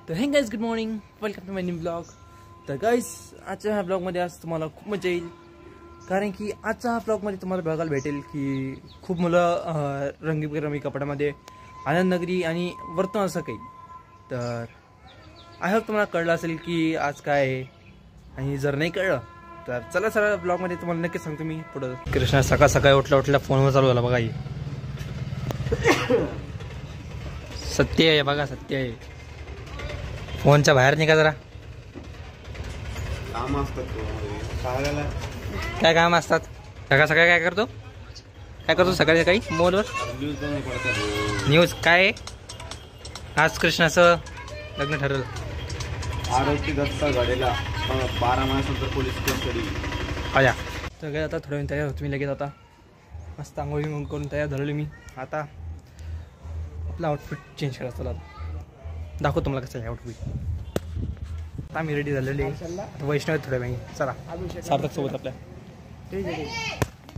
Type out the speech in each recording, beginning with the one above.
तर हे guys good morning, welcome to my new blog. तर गाईज आजच्या ह्या ब्लॉगमध्ये आज तुम्हाला खूप मजा येईल, कारण की आजच्या हा ब्लॉगमध्ये तुम्हाला बघायला भेटेल की खूप मुलं रंगीबेरंगी कपड्यामध्ये आनंदनगरी आणि वर्तमान असं काही. तर आय होप तुम्हाला कळलं असेल की आज काय आहे, आणि जर नाही कळलं तर चला सर ब्लॉगमध्ये तुम्हाला नक्कीच सांगतो मी पुढं. कृष्णा सकाळ सकाळी उठल्या फोनवर चालू झाला बघा. सत्य आहे बघा, सत्य आहे. फोनच्या बाहेर निघा जरा. काम असतात काय काम असतात? सकाळ सकाळी काय करतो सकाळी सकाळी मोबाईलवर न्यूज काय आहे? आज कृष्णाचं लग्न ठरवलं. आरोपी दत्ता गाडीला 12 महिन्यानंतर पोलीस कस्टडी. आया तर काय आता थोड्या वेळ तयार होतो मी लगेच. आता मस्त आंघोळी करून तयार झालेलो मी. आता आपला आउटफिट चेंज करायचं. चला दाखवतो तुम्हाला कसं आहे आउटफिट. आता मी रेडी झालेली आहे. वैष्णव थोड्या वेळी चला सार्थक सोबत आपल्या.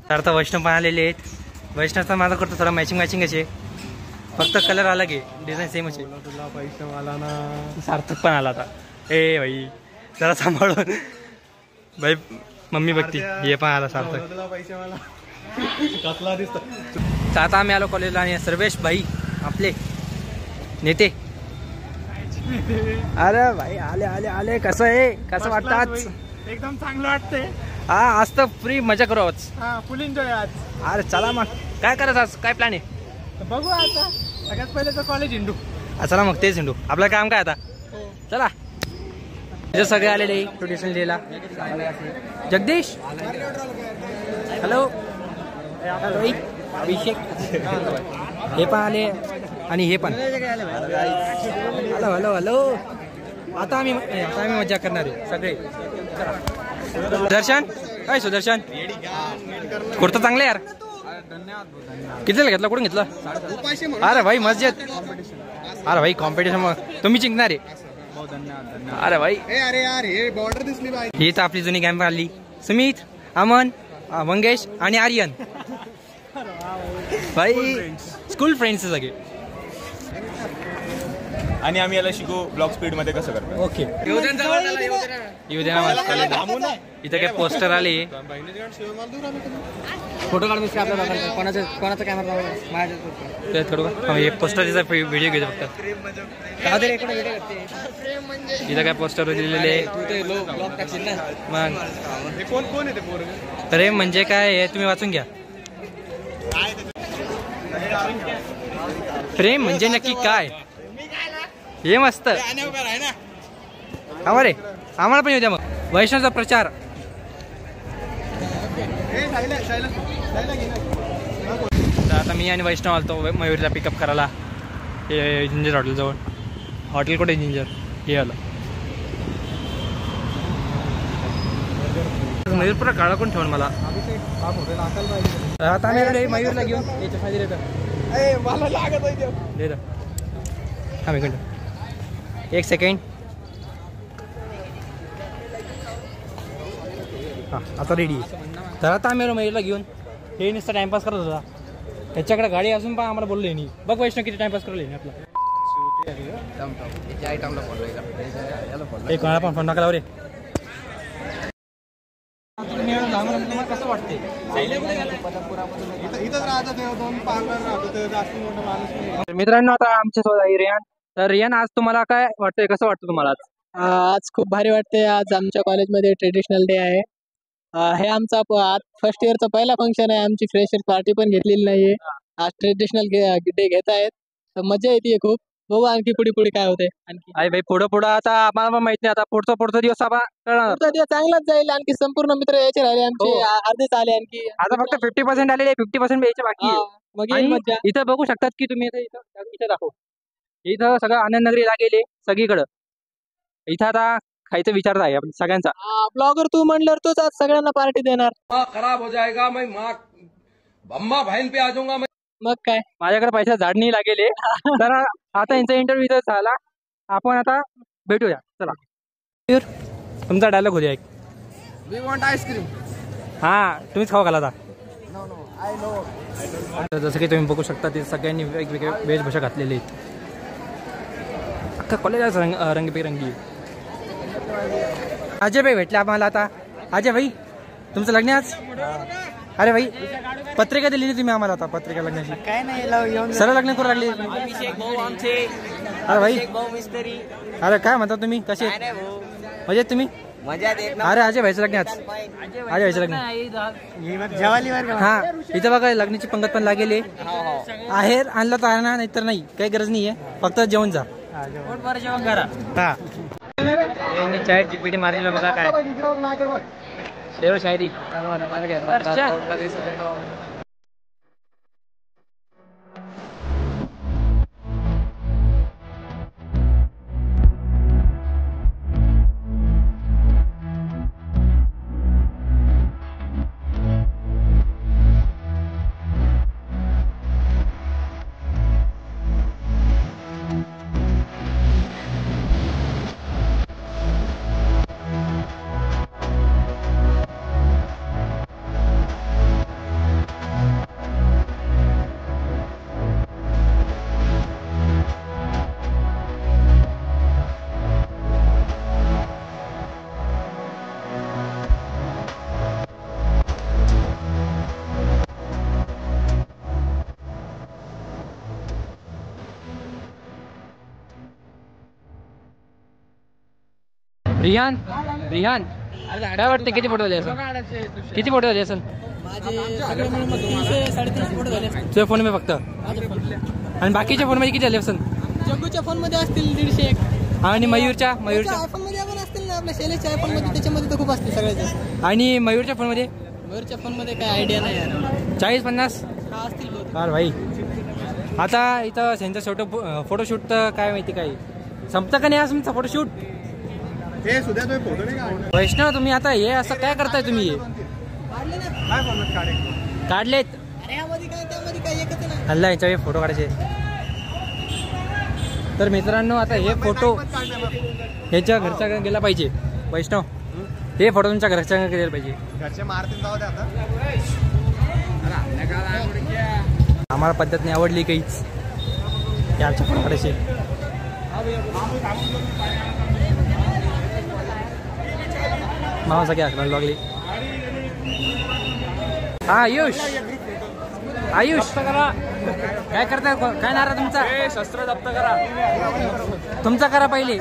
सार्थक वैष्णव पण आलेले आहेत. वैष्णवचा माझा करतो थोडा मॅचिंग असे, फक्त कलर अलग आहे, डिझाईन सेमच आहे. तुला वैष्णव आला ना, सार्थक पण आला आता. ए भाई जरा सांभाळून भाई, मम्मी बघती. हे पण आला सार्थक. तर आता आम्ही आलो कॉलेजला आणि सर्वेश भाई आपले नेते. अरे भाई आले आले आले. कसं आहे, कसं वाटतं आज? एकदम चांगलं वाटतंय. हा आज तर फ्री मजा करू आज. फुल एन्जॉय आज. अरे चला मग काय करायचं आज, काय प्लॅन आहे? बघू आता. सगळ्यात पहिले तर कॉलेज हिंडू. चला मग तेच हिंडू. आपलं काम काय आता? चला. इथे सगळे आलेले ट्युशन लिहिला. जगदीश हॅलो, अभिषेक हे पण आले आणि हे पण. Hello hello hello. आता आम्ही मजा करणार आहे सगळे. सुदर्शन, काय सुदर्शन कुर्ता चांगलं यार. कितीला घेतला, कुठून घेतला? अरे भाई मस्जिद. अरे भाई कॉम्पिटिशन मग तुम्ही जिंकणार आहे. अरे भाई अरे यार हे बॉर्डर दिसली पाहिजे. ही तर आपली जुनी गॅंग आली. सुमित, अमन, मंगेश आणि आर्यन. भाई स्कूल फ्रेंड्स सगळे. आणि आम्ही याला शिकू ब्लॉग स्पीड मध्ये कसं करतो. ओके येऊ द्या ना. इथं काय पोस्टर आले. फोटो काढून आपल्याला कोणाचा कॅमेरा माझ्या थोडं हे पोस्टरचा व्हिडिओ घेतो फक्त. इथं काय पोस्टर दिलेले मग. प्रेम म्हणजे काय हे तुम्ही वाचून घ्या. प्रेम म्हणजे नक्की काय हे मस्त. आम्हाला पण येऊ द्या मग. वैष्णवचा प्रचार. तर आता मी आणि वैष्णव आलतो मयूरला पिकअप करायला जिंजर हॉटेलजवळ. हॉटेल कुठे जिंजर हे आलं. मयूर पुरा काळा कोण ठेवून मला. आता आम्ही मयूरला घेऊन याच्या फायदे देत. हा एक सेकंड. हां आता रेडी. तर आता आम्ही मयूरला घेऊन. हे नुसतं टाइमपास करत होता. त्याच्याकडे गाडी असून पण आम्हाला बोलले नाही. बघ वैष्णव किती टाइमपास करले आपला. एक कोणाला पण फोन टाकला रे. कसं वाटते? मित्रांनो आता आमच्यासोबत आहे रियान. तर रियान आज तुम्हाला काय वाटतंय, कसं वाटतं तुम्हाला आज खूप भारी वाटते. आज आमच्या कॉलेजमध्ये ट्रेडिशनल डे आहे. हे आमचा आज फर्स्ट इयरचा पहिला फंक्शन आहे. आमची फ्रेशर पार्टी पण घेतलेली नाहीये. आज ट्रेडिशनल डे घेत आहेत. तर मजा येते खूप. बघू आणखी पुढे काय होते. आणखी आई भाई पुढं आता आम्हाला पण माहित नाही. आता पुढचा दिवस पुढचा दिवस चांगलाच जाईल. आणखी संपूर्ण मित्र यायचे राहिले आमचे. अर्धेच आले आणखी. आता फक्त 50% आलेले, 50% यायचे बाकी आहे. मग येईल मजा. इथं बघू शकतात की तुम्ही. इथं दाखव. इथं सगळं आनंदनगरी लागेल सगळीकडं. इथं आता खायचा विचार आहे आपण सगळ्यांचा. ब्लॉगर तू म्हणल्यावर तूच आज सगळ्यांना पार्टी देणार. खराब हो जाएगा मैं बम्मा बहन पे आ जाऊंगा. मग काय, माझ्याकडे पैसा झाड नाही लागेल. तर आता यांचा इंटरव्ह्यू इथं झाला. आपण आता भेटूया. चला तुमचा डायलॉग होऊ द्या एक. We want ice cream. हा तुम्हीच खाऊ घाला. जसं की तुम्ही बघू शकता ते सगळ्यांनी वेगवेगळे वेशभूषा घातलेले आहेत. अख्खा कॉलेज रंगीबेरंगी. अजय भाई भेटले आम्हाला आता. अजय भाई तुमचं लग्न आज? अरे भाई पत्रिका दिली तुम्ही आम्हाला आता पत्रिका लग्नाची. काय नाही सरळ लग्न करू लागली. अरे भाई अरे काय म्हणता तुम्ही कसे म्हणजे तुम्ही? अरे अजय भाईचं लग्न आज. अजय भाईचं लग्न हा इथं बघा लग्नाची पंगत पण लागेली आहे. आणलं तर आणा नाहीतर नाही काही गरज नाहीये फक्त जेवण जा. जेवण करा. हा चॅट जीपीटी मारलेलं बघा काय शेरो शायरी. रिहान रिहान काय वाटतं किती फोटो झाले असेल? किती फोटो झाले असेल? तुझ्या फोन मध्ये फक्त आणि बाकीच्या फोन मध्ये किती झाले असेल? जग्गूच्या फोन मध्ये असतील 150 आणि मयूरच्या आयफोन मध्ये पण असतील ना. आपल्या शैलेशच्या आयफोन मध्ये त्याच्यामध्ये तर खूप असतील सगळ्यात जास्त. आणि मयूरच्या फोन मध्ये? मयूरच्या फोन मध्ये काय आयडिया नाही यार. 40-50 असतील बहुत. अरे भाई आता इथं त्यांचा फोटोशूट तर काय माहिती काय संपतं का नाही आज तुमचा फोटोशूट? वैष्णव तुम्ही आता हे असं काय करताय तुम्ही? काढलेत हल्ला याच्या फोटो काढायचे. तर मित्रांनो आता हे फोटो ह्याच्या घरच्या गेला पाहिजे. वैष्णव हे फोटो तुमच्या घरच्या गेला पाहिजे. घरचे मारतील जाऊ दे आता. आम्हाला पद्धत नाही आवडली काहीच याच्या फोटो काढायचे. मामा सगळी आठवण लागली. हा आयुष आयुष काय करताय? काय नारा तुमचा? शस्त्र जप्त करा तुमचा करा पहिले.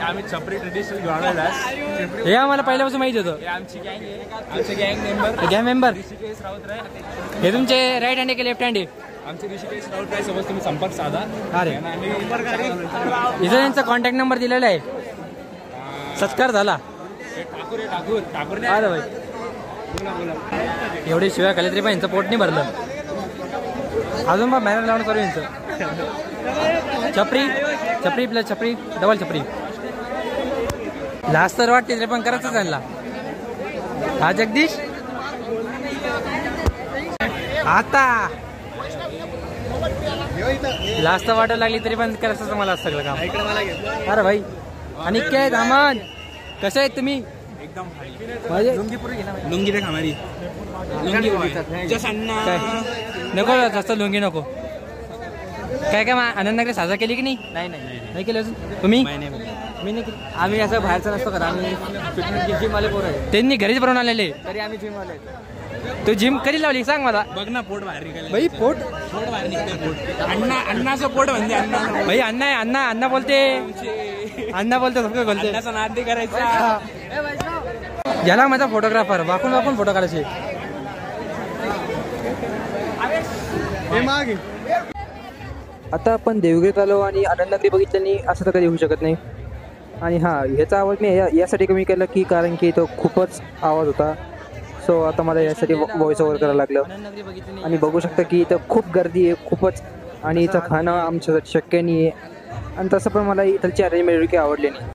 आम्ही छपरी ट्रेडिशनल घेऊन आलेला आहे. हे आम्हाला पहिल्यापासून माहिती होतं. गँग मेंबर हे तुमचे राईट हँड आहे की लेफ्ट हँड आहे? आमचे ऋषिकेश राऊत आहे. समज तुम्ही संपर्क साधा. अरे इथं त्यांचा कॉन्टॅक्ट नंबर दिलेला आहे. सत्कार झाला. ठाकूर अरे भाई एवढे शिवाय खाली तरी पण यांचं पोट नाही भरलं. अजून मग बॅनर लावून करू यांचं. छपरी छपरी प्लस छपरी डबल छपरी लास्ट तर वाटते तरी पण करायचं त्यांना. हा जगदीश आता लास्ट वाटायला लागली तरी पण करायचं मला सगळं काम. अरे भाई आणि काय दामन कसे आहेत तुम्ही? लुंगी देख हमारी लुंगी काय नको जास्त लुंगी नको. काय काय आनंदनगर साजरा केली की नाही? नाही केली अजून. तुम्ही? मी नाही केली. आम्ही असं बाहेरचं नसतो करा. आम्ही फिटनेस जिम वाले पोरं आहे. त्यांनी घरीच बनवून आलेले. तरी आम्ही जिम वाले. तू जिम कधी लावली सांग मला. बघ ना पोट बाहेर निघाले. भाई पोट बाहेर निघाले. अण्णाचं पोट म्हणजे अण्णा. भाई अण्णा आहे. अण्णा बोलते. अण्णा बोलते सबका बोलते. अण्णाचा नाद नाही करायचा. याला माझा फोटोग्राफर वाकून वाकून फोटो काढायचे. आता आपण देवगिरीत आलो आणि आनंदनगरी बघितल्याने असं तर कधी होऊ शकत नाही. आणि हां ह्याचा आवाज मी यासाठी कमी केला की कारण की तो खूपच आवाज होता. सो आता मला यासाठी व्हॉइस ओव्हर करायला लागलं. आणि बघू शकता की इथं खूप गर्दी आहे खूपच. आणि इथं खाणं आमच्यासाठी शक्य नाही आहे. आणि तसं पण मला इथलची अरेंजमेंट काही आवडली नाही.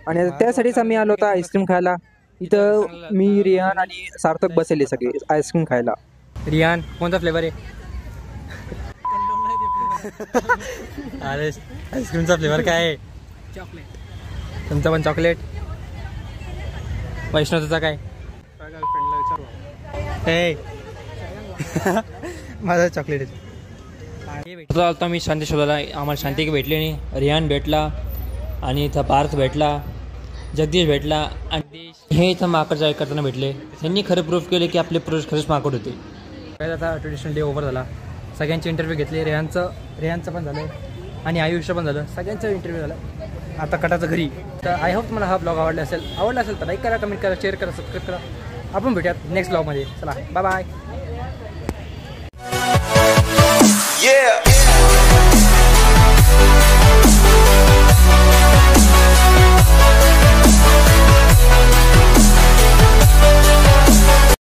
आणि आता त्यासाठीच आम्ही आलो होता आईस्क्रीम खायला. इथं मी रियान आणि सार्थक बसले सगळे आईस्क्रीम खायला. रियान कोणता फ्लेवर आहे? अरे आईस्क्रीमचा फ्लेवर काय आहे? चॉकलेट. तुमचा पण चॉकलेट. वैष्णवचा काय? माझा चॉकलेट आहे. आता मी शांती शोधायला, आम्हाला शांती भेटली नाही. रियान भेटला आणि इथं पार्थ भेटला, जगदीश भेटला आणि हे इथं माकड जाय करताना भेटले. त्यांनी खरं प्रूफ केले की आपले पुरुष खरंच माकड होते. काय आता ट्रेडिशनल डे ओव्हर झाला, सगळ्यांचे इंटरव्ह्यू घेतले. रेहानचं पण झालं आणि आयुष्य पण झालं, सगळ्यांचं इंटरव्ह्यू झालं. आता कटाचं घरी. तर आय होप तुम्हाला हा ब्लॉग आवडला असेल तर लाईक करा, कमेंट करा, शेअर करा, सबस्क्राईब करा. आपण भेटूयात नेक्स्ट ब्लॉगमध्ये. चला बाय बाय. Yeah.